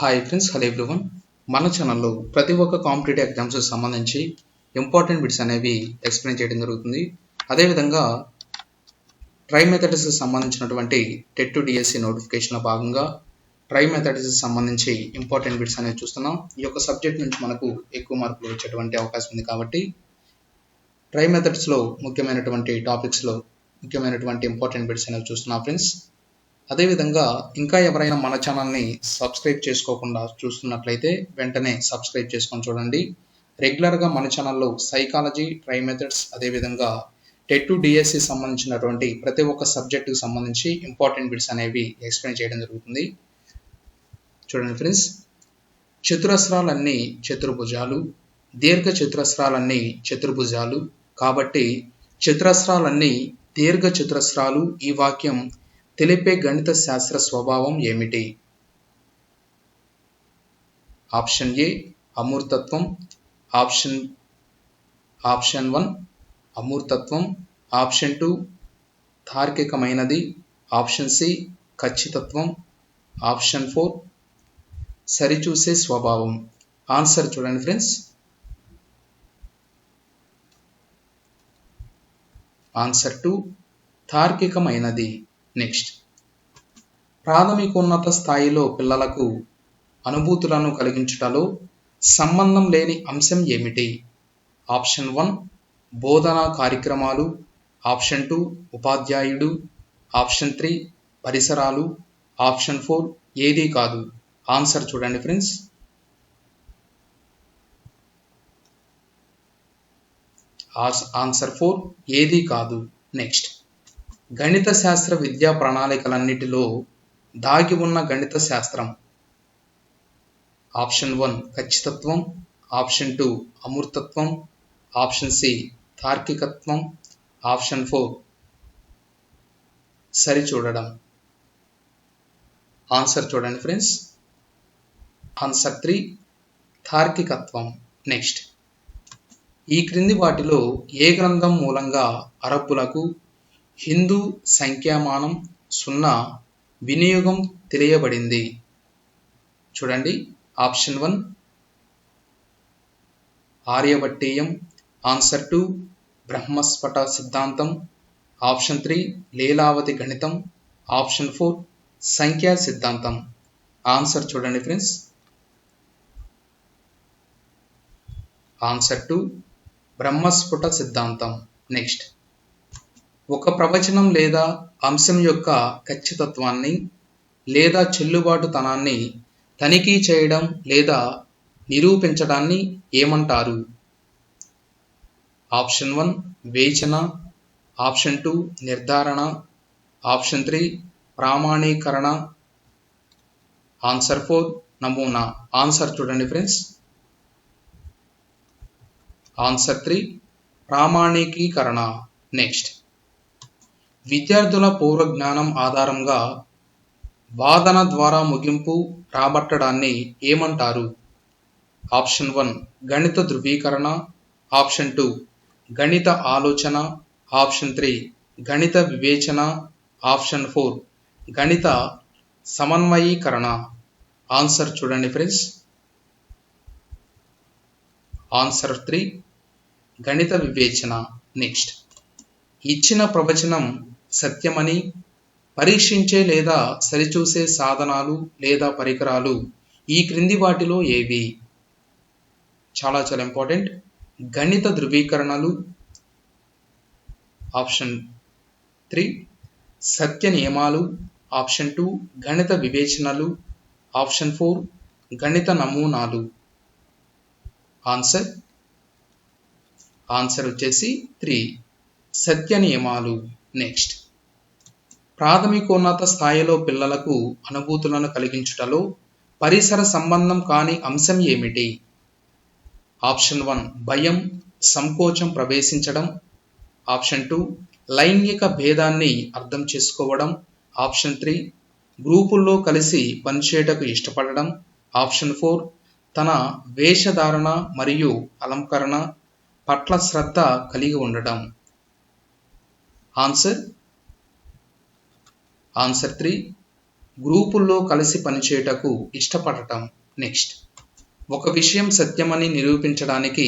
Hi friends, hello everyone. మన ఛానల్లో ప్రతి ఒక్క కాంపిటేటివ్ ఎగ్జామ్స్ సంబంధించి ఇంపార్టెంట్ బిట్స్ అనేవి ఎక్స్ప్లెయిన్ చేయడం జరుగుతుంది. అదేవిధంగా ట్రై మెథడ్స్ సంబంధించినటువంటి టెట్ టు డిఎస్సి నోటిఫికేషన్లో భాగంగా ట్రై మెథడ్స్ సంబంధించి ఇంపార్టెంట్ బిట్స్ అనేవి చూస్తున్నాం. ఈ యొక్క సబ్జెక్ట్ నుంచి మనకు ఎక్కువ మార్కులు వచ్చేటువంటి అవకాశం ఉంది కాబట్టి ట్రై మెథడ్స్లో ముఖ్యమైనటువంటి టాపిక్స్లో ముఖ్యమైనటువంటి ఇంపార్టెంట్ బిట్స్ అనేవి చూస్తున్నాం ఫ్రెండ్స్. అదేవిధంగా ఇంకా ఎవరైనా మన ఛానల్ని సబ్స్క్రైబ్ చేసుకోకుండా చూస్తున్నట్లయితే వెంటనే సబ్స్క్రైబ్ చేసుకొని చూడండి. రెగ్యులర్గా మన ఛానల్లో సైకాలజీ, ట్రై మెథడ్స్, అదేవిధంగా టెట్ టు డిఎస్సి సంబంధించినటువంటి ప్రతి ఒక్క సబ్జెక్టుకు సంబంధించి ఇంపార్టెంట్ బిట్స్ అనేవి ఎక్స్ప్లెయిన్ చేయడం జరుగుతుంది. చూడండి ఫ్రెండ్స్, చతురస్రాలన్నీ చతుర్భుజాలు, దీర్ఘ చతురస్రాలన్నీ చతుర్భుజాలు, కాబట్టి చతురస్రాలన్నీ దీర్ఘ చతురస్రాలు ఈ వాక్యం తెలిపే గణిత శాస్త్ర స్వభావం ఏమిటి? ఆప్షన్ ఏ అమూర్తత్వం, ఆప్షన్ 1 అమూర్తత్వం, ఆప్షన్ 2 తార్కికమైనది, ఆప్షన్ సి ఖచ్చితత్వం, ఆప్షన్ 4 సరిచూసే స్వభావం. ఆన్సర్ చూడండి ఫ్రెండ్స్, ఆన్సర్ 2 తార్కికమైనది. నెక్స్ట్, ప్రాథమికోన్నత స్థాయిలో పిల్లలకు అనుభూతులను కలిగించుటలో సంబంధం లేని అంశం ఏమిటి? ఆప్షన్ 1 బోధనా కార్యక్రమాలు, ఆప్షన్ 2 ఉపాధ్యాయుడు, ఆప్షన్ 3 పరిసరాలు, ఆప్షన్ 4 ఏదీ కాదు. ఆన్సర్ చూడండి ఫ్రెండ్స్, ఆన్సర్ 4 ఏదీ కాదు. నెక్స్ట్, గణిత శాస్త్ర విద్యా ప్రణాళికలన్నిటిలో దాగి ఉన్న గణిత శాస్త్రం. ఆప్షన్ 1 ఖచ్చితత్వం, ఆప్షన్ 2 అమూర్తత్వం, ఆప్షన్ సి తార్కికత్వం, ఆప్షన్ 4 సరిచూడడం. ఆన్సర్ చూడండి ఫ్రెండ్స్, ఆన్సర్ 3 తార్కికత్వం. నెక్స్ట్, ఈ క్రింది వాటిలో ఏ గ్రంథం మూలంగా అరబ్బులకు హిందూ సంఖ్యామానం 0 వినియోగం తెలియబడింది? చూడండి, ఆప్షన్ 1 ఆర్యభట్టీయం, ఆన్సర్ 2 బ్రహ్మస్ఫట సిద్ధాంతం, ఆప్షన్ 3 లీలావతి గణితం, ఆప్షన్ 4 సంఖ్యా సిద్ధాంతం. ఆన్సర్ చూడండి ఫ్రెండ్స్, ఆన్సర్ 2 బ్రహ్మస్ఫుట సిద్ధాంతం. నెక్స్ట్, ఒక ప్రవచనం లేదా అంశం యొక్క ఖచ్చితత్వాన్ని లేదా చెల్లుబాటుతనాన్ని తనిఖీ చేయడం లేదా నిరూపించడాన్ని ఏమంటారు? ఆప్షన్ 1 వివేచన, ఆప్షన్ 2 నిర్ధారణ, ఆప్షన్ 3 ప్రామాణీకరణ, ఆన్సర్ 4 నమూనా. ఆన్సర్ చూడండి ఫ్రెండ్స్, ఆన్సర్ 3 ప్రామాణికీకరణ. నెక్స్ట్, విద్యార్థుల పూర్వ జ్ఞానం ఆధారంగా వాదన ద్వారా ముగింపు రాబట్టడాన్ని ఏమంటారు? ఆప్షన్ 1 గణిత ధృవీకరణ, ఆప్షన్ 2 గణిత ఆలోచన, ఆప్షన్ 3 గణిత వివేచన, ఆప్షన్ 4 గణిత సమన్వయీకరణ. ఆన్సర్ చూడండి ఫ్రెండ్స్, ఆన్సర్ 3 గణిత వివేచన. నెక్స్ట్, ఇచ్చిన ప్రవచనం సత్యమని పరీక్షించే లేదా సరిచూసే సాధనాలు లేదా పరికరాలు ఈ క్రింది వాటిలో ఏవి? చాలా ఇంపార్టెంట్. గణిత ధృవీకరణలు, ఆప్షన్ 3 సత్య నియమాలు, ఆప్షన్ 2 గణిత వివేచనలు, ఆప్షన్ 4 గణిత నమూనాలు. ఆన్సర్ వచ్చేసి 3 సత్య నియమాలు. నెక్స్ట్, ప్రాథమికోన్నత స్థాయిలో పిల్లలకు అనుభూతులను కలిగించుటలో పరిసర సంబంధం కాని అంశం ఏమిటి? ఆప్షన్ 1 భయం, సంకోచం ప్రవేశించడం, ఆప్షన్ 2 లైంగిక భేదాన్ని అర్థం చేసుకోవడం, ఆప్షన్ 3 గ్రూపుల్లో కలిసి పనిచేయటకు ఇష్టపడడం, ఆప్షన్ 4 తన వేషధారణ మరియు అలంకరణ పట్ల శ్రద్ధ కలిగి ఉండడం. ఆన్సర్ 3 గ్రూపుల్లో కలిసి పనిచేయుటకు ఇష్టపడటం. నెక్స్ట్, ఒక విషయం సత్యమని నిరూపించడానికి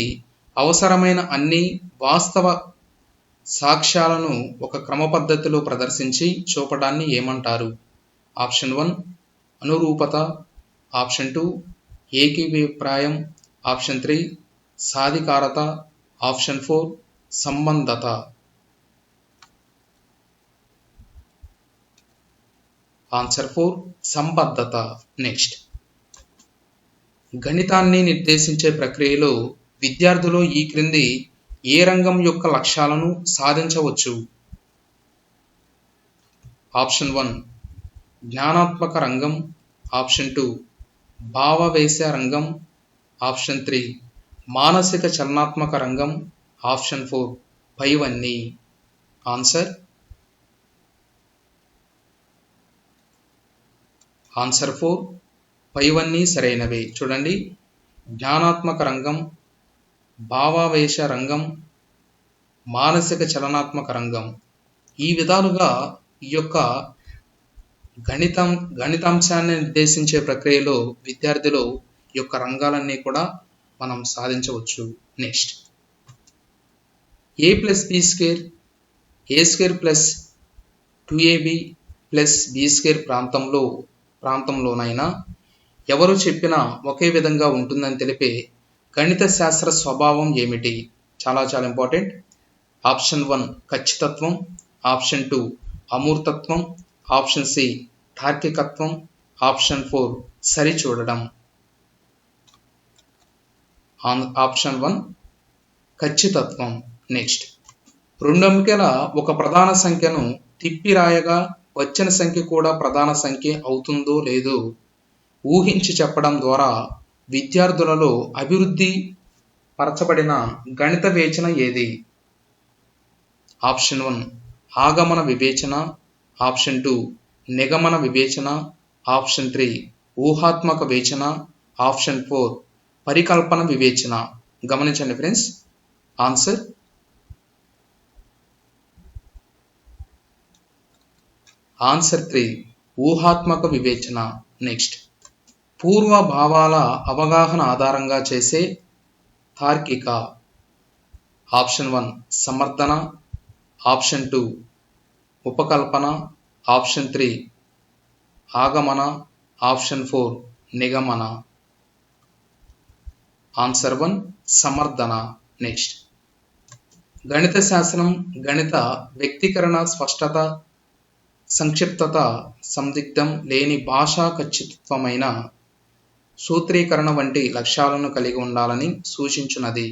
అవసరమైన అన్ని వాస్తవ సాక్ష్యాలను ఒక క్రమ పద్ధతిలో ప్రదర్శించి చూపడాన్ని ఏమంటారు? ఆప్షన్ 1 అనురూపత, ఆప్షన్ 2 ఏకీభిప్రాయం, ఆప్షన్ 3 సాధికారత, ఆప్షన్ 4 సంబంధత. ఆన్సర్ 4 సంబద్ధత. నెక్స్ట్, గణితాన్ని నిర్దేశించే ప్రక్రియలో విద్యార్థులు ఈ క్రింది ఏ రంగం యొక్క లక్ష్యాలను సాధించవచ్చు? ఆప్షన్ 1 జ్ఞానాత్మక రంగం, ఆప్షన్ 2 భావవేశ రంగం, ఆప్షన్ 3 మానసిక చలనాత్మక రంగం, ఆప్షన్ 4 పైవన్నీ. ఆన్సర్ 4 పైవన్నీ సరైనవే. చూడండి, జ్ఞానాత్మక రంగం, భావావేశ రంగం, మానసిక చలనాత్మక రంగం, ఈ విధాలుగా ఈ యొక్క గణితాంశాన్ని నిర్దేశించే ప్రక్రియలో విద్యార్థులు ఈ యొక్క రంగాలన్నీ కూడా మనం సాధించవచ్చు. Next, a + b square a² + 2ab + b² ప్రాంతంలోనైనా ఎవరు చెప్పినా ఒకే విధంగా ఉంటుందని తెలిపే గణిత శాస్త్ర స్వభావం ఏమిటి? చాలా చాలా ఇంపార్టెంట్. ఆప్షన్ 1 ఖచ్చితత్వం, ఆప్షన్ 2 అమూర్తత్వం, ఆప్షన్ సి తార్కికత్వం, ఆప్షన్ 4 సరిచూడడం. ఆప్షన్ 1 ఖచ్చితత్వం. నెక్స్ట్, 2 అంకెల ఒక ప్రధాన సంఖ్యను తిప్పి రాయగా వచ్చిన సంఖ్య కూడా ప్రధాన సంఖ్య అవుతుందో లేదో ఊహించి చెప్పడం ద్వారా విద్యార్థులలో అభివృద్ధి పరచబడిన గణిత వివేచన ఏది? ఆప్షన్ 1 ఆగమన వివేచన, ఆప్షన్ 2 నిగమన వివేచన, ఆప్షన్ 3 ఊహాత్మక వివేచన, ఆప్షన్ 4 పరికల్పన వివేచన. గమనించండి ఫ్రెండ్స్, ఆన్సర్ ఆన్సర్ 3 ఊహాత్మక వివేచన. నెక్స్ట్, పూర్వ భావాల అవగాహన ఆధారంగా చేసే తార్కిక. ఆప్షన్ 1 సమర్థన, ఆప్షన్ 2 ఉపకల్పన, ఆప్షన్ 3 ఆగమన, ఆప్షన్ 4 నిగమన. ఆన్సర్ 1 సమర్థన. నెక్స్ట్, గణిత శాస్త్రం గణిత వ్యక్తీకరణ స్పష్టత, సంక్షిప్తత, సందిగ్ధం లేని భాషా ఖచ్చితత్వమైన సూత్రీకరణ వంటి లక్ష్యాలను కలిగి ఉండాలని సూచించున్నది.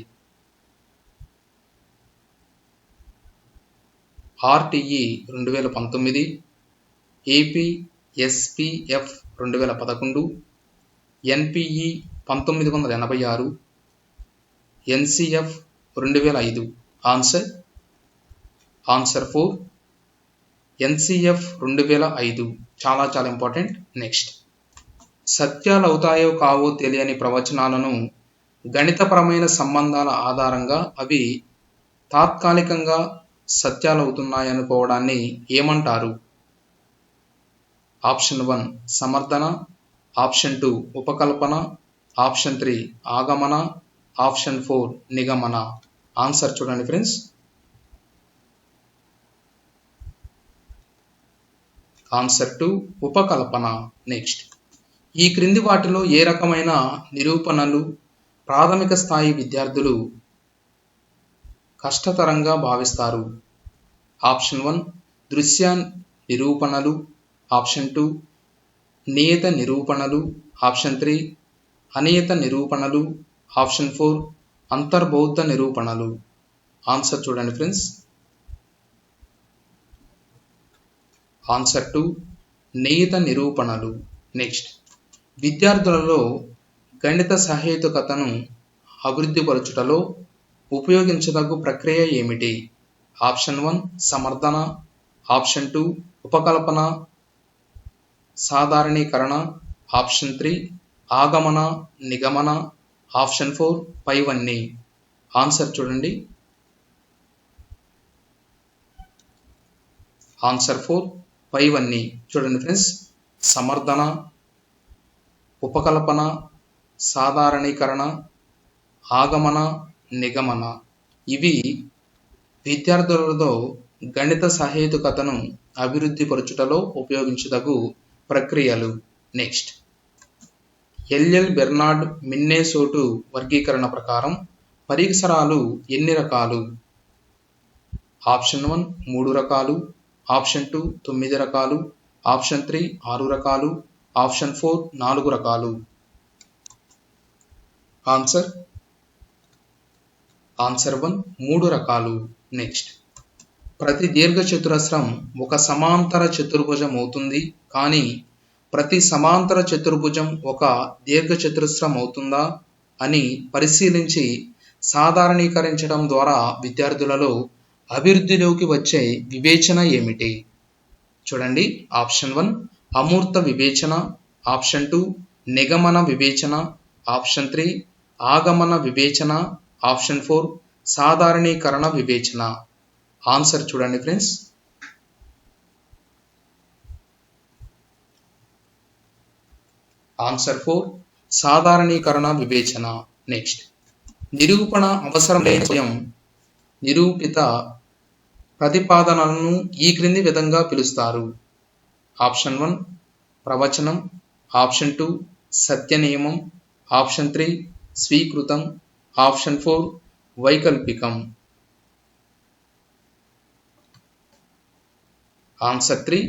RTE 2019, APSPF 2011, NPE 1986, NCF 2005. Answer 4 NCF 2005. చాలా చాలా ఇంపార్టెంట్. నెక్స్ట్, సత్యాలు అవుతాయో కావో తెలియని ప్రవచనాలను గణితపరమైన సంబంధాల ఆధారంగా అవి తాత్కాలికంగా సత్యాలవుతున్నాయనుకోవడాన్ని ఏమంటారు? ఆప్షన్ 1 సమర్థన, ఆప్షన్ 2 ఉపకల్పన, ఆప్షన్ 3 ఆగమన, ఆప్షన్ 4 నిగమన. ఆన్సర్ చూడండి ఫ్రెండ్స్, ఆన్సర్ 2 ఉపకల్పన. నెక్స్ట్, ఈ క్రింది వాటిలో ఏ రకమైన నిరూపణలు ప్రాథమిక స్థాయి విద్యార్థులు కష్టతరంగా భావిస్తారు? ఆప్షన్ 1 దృశ్య నిరూపణలు, ఆప్షన్ 2 నియత నిరూపణలు, ఆప్షన్ 3 అనియత నిరూపణలు, ఆప్షన్ 4 అంతర్బౌద్ధ నిరూపణలు. ఆన్సర్ చూడండి ఫ్రెండ్స్, ఆన్సర్ 2 నియత నిరూపణలు. నెక్స్ట్, విద్యార్థులలో గణిత సహేతుకతను అభివృద్ధిపరచుటలో ఉపయోగించదగు ప్రక్రియ ఏమిటి? ఆప్షన్ 1 సమర్థన, ఆప్షన్ 2 ఉపకల్పన సాధారణీకరణ, ఆప్షన్ 3 ఆగమన నిగమన, ఆప్షన్ 4 పైవన్నీ. ఆన్సర్ చూడండి, ఆన్సర్ 4 పైవన్నీ. చూడండి ఫ్రెండ్స్, సమర్థన, ఉపకల్పన, సాధారణీకరణ, ఆగమన, నిగమన. ఇవి విద్యార్థులలో గణిత సహేతుకతను అభివృద్ధి పరచుటలో ఉపయోగించదగు ప్రక్రియలు. నెక్స్ట్, ఎల్ఎల్ బెర్నార్డ్ మిన్నెసోటా వర్గీకరణ ప్రకారం పరిసరాలు ఎన్ని రకాలు? ఆప్షన్ 1 3 రకాలు, ఆప్షన్ 2 9 రకాలు, ఆప్షన్ 3 6 రకాలు, ఆప్షన్ 4 4 రకాలు. ఆన్సర్ 1 3 రకాలు. నెక్స్ట్, ప్రతి దీర్ఘచతురస్రం ఒక సమాంతర చతుర్భుజం అవుతుంది, కానీ ప్రతి సమాంతర చతుర్భుజం ఒక దీర్ఘచతురస్రం అవుతుందా అని పరిశీలించి సాధారణీకరించడం ద్వారా విద్యార్థులలో అభివృద్ధిలోకి వచ్చే వివేచన ఏమిటి? చూడండి, ఆప్షన్ 1 అమూర్త వివేచన, ఆప్షన్ 2 నిగమన వివేచన, ఆప్షన్ 3 ఆగమన వివేచన, ఆప్షన్ 4 సాధారణీకరణ వివేచన. ఆన్సర్ చూడండి ఫ్రెండ్స్. ఆన్సర్ 4 సాధారణీకరణ వివేచన. నెక్స్ట్, నిరూపణ అవసరం లేని స్వయం నిరూపిత ప్రతిపాదనలను ఈ క్రింది విధంగా పిలుస్తారు. ఆప్షన్ 1 ప్రవచనం, ఆప్షన్ 2 సత్య నియమం, ఆప్షన్ 3 స్వీకృతం, ఆప్షన్ 4 వైకల్పికం. ఆన్సర్ 3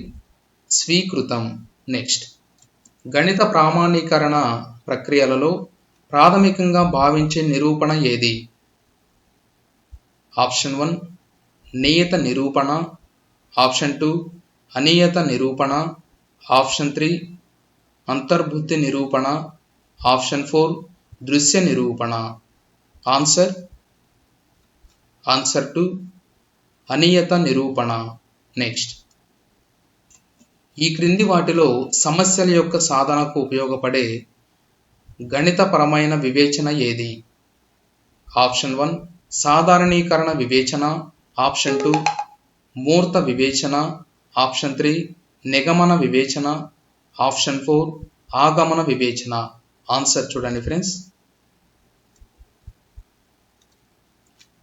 స్వీకృతం. నెక్స్ట్, గణిత ప్రామాణీకరణ ప్రక్రియలలో ప్రాథమికంగా భావించే నిరూపణ ఏది? ఆప్షన్ 1 నియత నిరూపణ, ఆప్షన్ 2 అనియత నిరూపణ, ఆప్షన్ 3 అంతర్బుద్ధి నిరూపణ, ఆప్షన్ 4 దృశ్య నిరూపణ. ఆన్సర్ 2 అనియత నిరూపణ. నెక్స్ట్, ఈ క్రింది వాటిలో సమస్యల యొక్క సాధనకు ఉపయోగపడే గణితపరమైన వివేచన ఏది? ఆప్షన్ 1 సాధారణీకరణ వివేచన, ఆప్షన్ 2 మూర్త వివేచన, ఆప్షన్ 3 నిగమన వివేచన, ఆప్షన్ 4 ఆగమన వివేచన. ఆన్సర్ చూడండి ఫ్రెండ్స్.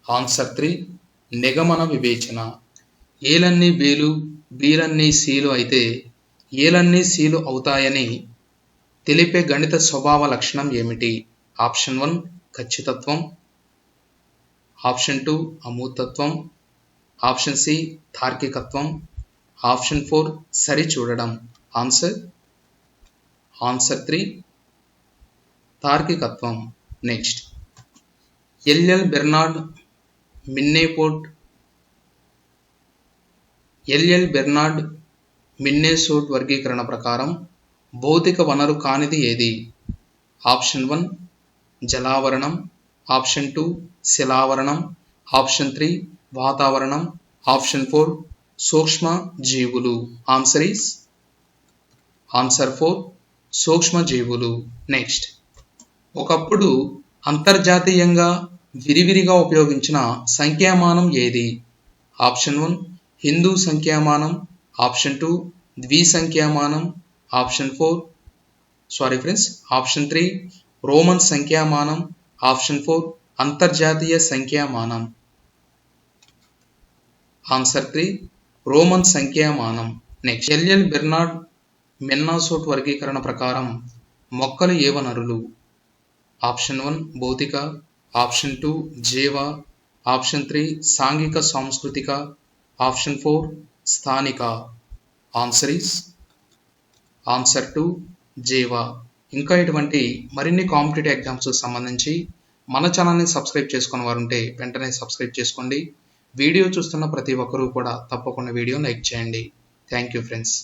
ఆన్సర్ 3 నిగమన వివేచన. ఏలన్నీ బీలు, బీలన్నీ సీలు అయితే ఏలన్నీ సీలు అవుతాయని తెలిపే గణిత స్వభావ లక్షణం ఏమిటి? ఆప్షన్ 1 ఖచ్చితత్వం, ఆప్షన్ 2 అమూర్తత్వం, ఆప్షన్ సి తార్కికత్వం, ఆప్షన్ 4 సరి చూడడం. ఆన్సర్ 3 తార్కికత్వం. నెక్స్ట్, ఎల్ఎల్ బెర్నార్డ్ మిన్నెసోటా వర్గీకరణ ప్రకారం భౌతిక వనరు కానిది ఏది? ఆప్షన్ 1 జలావరణం, ఆప్షన్ 2 శిలావరణం, ఆప్షన్ 3 వాతావరణం, ఆప్షన్ 4 సూక్ష్మ జీవులు. ఆన్సర్ 4 సూక్ష్మ జీవులు. నెక్స్ట్, ఒకప్పుడు అంతర్జాతీయంగా విరివిరిగా ఉపయోగించిన సంఖ్యామానం ఏది? ఆప్షన్ 1 హిందూ సంఖ్యామానం, ఆప్షన్ 2 ద్విసంఖ్యామానం, ఆప్షన్ 3 రోమన్ సంఖ్యామానం, ఆప్షన్ 4 అంతర్జాతీయ సంఖ్యామానం. ఆన్సర్ 3 రోమన్ సంఖ్యామానం. నెక్స్ట్, ఎల్ఎల్ బెర్నార్డ్ మిన్నెసోటా వర్గీకరణ ప్రకారం మొక్కలు ఏ వనరులు? ఆప్షన్ 1 భౌతిక, ఆప్షన్ 2 జీవ, ఆప్షన్ 3 సాంఘిక సాంస్కృతిక, ఆప్షన్ 4 స్థానిక. ఆన్సర్ 2 జీవ. ఇంకా ఇటువంటి మరిన్ని కాంపిటేటివ్ ఎగ్జామ్స్ సంబంధించి మన ఛానల్ని సబ్స్క్రైబ్ చేసుకున్న వారు ఉంటే వెంటనే సబ్స్క్రైబ్ చేసుకోండి. వీడియో చూస్తున్న ప్రతి ఒక్కరూ కూడా తప్పకుండా వీడియో లైక్ చేయండి. Thank you friends.